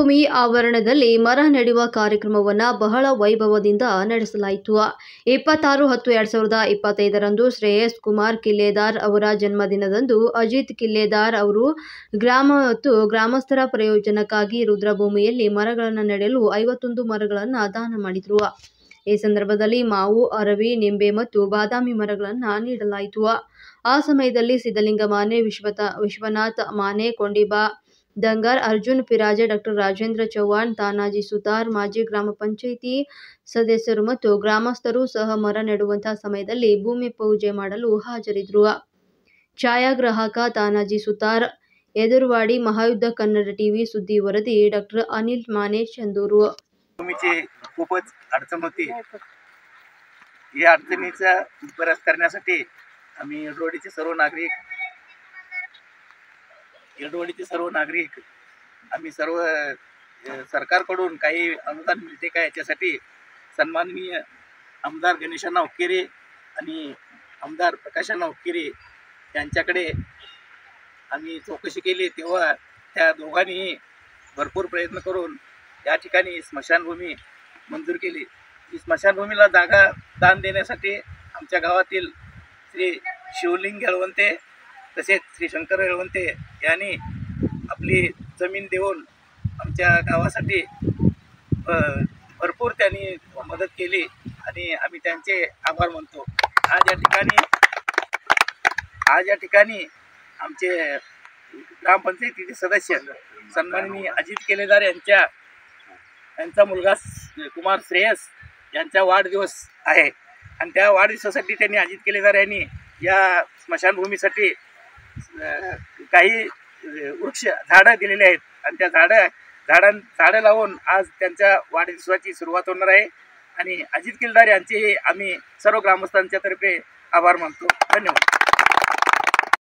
ಸ್ಮಶಾನಭೂಮಿ ಆವರಣದಲ್ಲಿ ಮರ ನೆಡುವ ಕಾರ್ಯಕ್ರಮವನ್ನು ಬಹಳ ವೈಭವದಿಂದ ನಡೆಸಲಾಯಿತು. 26/10/2025ರಂದು ಶ್ರೇಯಸ್ ಕುಮಾರ್ ಕಿಲ್ಲೆದಾರ್ ಅವರ ಜನ್ಮದಿನದಂದು ಅಜಿತ್ ಕಿಲ್ಲೆದಾರ್ ಅವರು ಗ್ರಾಮ ಮತ್ತು ಗ್ರಾಮಸ್ಥರ ಪ್ರಯೋಜನಕ್ಕಾಗಿ ರುದ್ರಭೂಮಿಯಲ್ಲಿ ಮರಗಳನ್ನು ನೆಡಲು 51 ಮರಗಳನ್ನು ದಾನ ಮಾಡಿದರು. ಈ ಸಂದರ್ಭದಲ್ಲಿ ಮಾವು, ಅರವಿ, ನಿಂಬೆ ಮತ್ತು ಬಾದಾಮಿ ಮರಗಳನ್ನು ನೀಡಲಾಯಿತು. ಆ ಸಮಯದಲ್ಲಿ ಸಿದ್ದಲಿಂಗ ಮಾನೆ, ವಿಶ್ವನಾಥ್ ಮಾನೆ, ಕೊಂಡಿಬಾ ದಂಗರ್, ಅರ್ಜುನ್ ಪಿರಾಜೆ, ಡಾಕ್ಟರ್ ರಾಜೇಂದ್ರ ಚೌಹಾಣ್, ತಾನಾಜಿ ಸುತಾರ್, ಮಾಜಿ ಗ್ರಾಮ ಪಂಚಾಯಿತಿ ಸದಸ್ಯರು ಮತ್ತು ಗ್ರಾಮಸ್ಥರು ಸಹ ಮರ ನೆಡುವಂತಹ ಸಮಯದಲ್ಲಿ ಭೂಮಿ ಪೂಜೆ ಮಾಡಲು ಹಾಜರಿದ್ದರು. ಛಾಯಾಗ್ರಾಹಕ ತಾನಾಜಿ ಸುತಾರ್, ಎದುರುವಾಡಿ, महायुद्ध कन्नड टीव्ही सुद्दी वरदी डॉक्टर अनिल माने, चंदूर. भूमीची खूपच अडचण होती. या अडचणीचा बराच करण्यासाठी आम्ही येडवडीचे सर्व नागरिक आम्ही सर्व सरकारकडून काही अनुदान मिळते का याच्यासाठी सन्माननीय आमदार गणेशअण्णा हुक्केरी आणि आमदार प्रकाशअण्णा हुक्केरी यांच्याकडे आम्ही चौकशी केली. तेव्हा त्या दोघांनी भरपूर प्रयत्न करून या ठिकाणी स्मशानभूमी मंजूर केली. ही स्मशानभूमीला जागा दान देण्यासाठी आमच्या गावातील श्री शिवलिंग येळवंते तसेच श्री शंकर येळवंते यांनी आपली जमीन देऊन आमच्या गावासाठी भरपूर त्यांनी मदत केली आणि आम्ही त्यांचे आभार मानतो. आज या ठिकाणी आमचे ग्रामपंचायतीचे सदस्य सन्माननीय अजित किल्लेदार यांचा मुलगा कुमार श्रेयस यांचा वाढदिवस आहे आणि त्या वाढदिवसासाठी त्यांनी अजित किल्लेदार यांनी या स्मशानभूमीसाठी काही वृक्ष झाडं दिलेले आहेत आणि त्या झाडं लावून आज त्यांच्या वाढदिवसाची सुरुवात होणार आहे आणि अजित किल्लेदार यांचे आम्ही सर्व ग्रामस्थांच्या तर्फे आभार मानतो. धन्यवाद.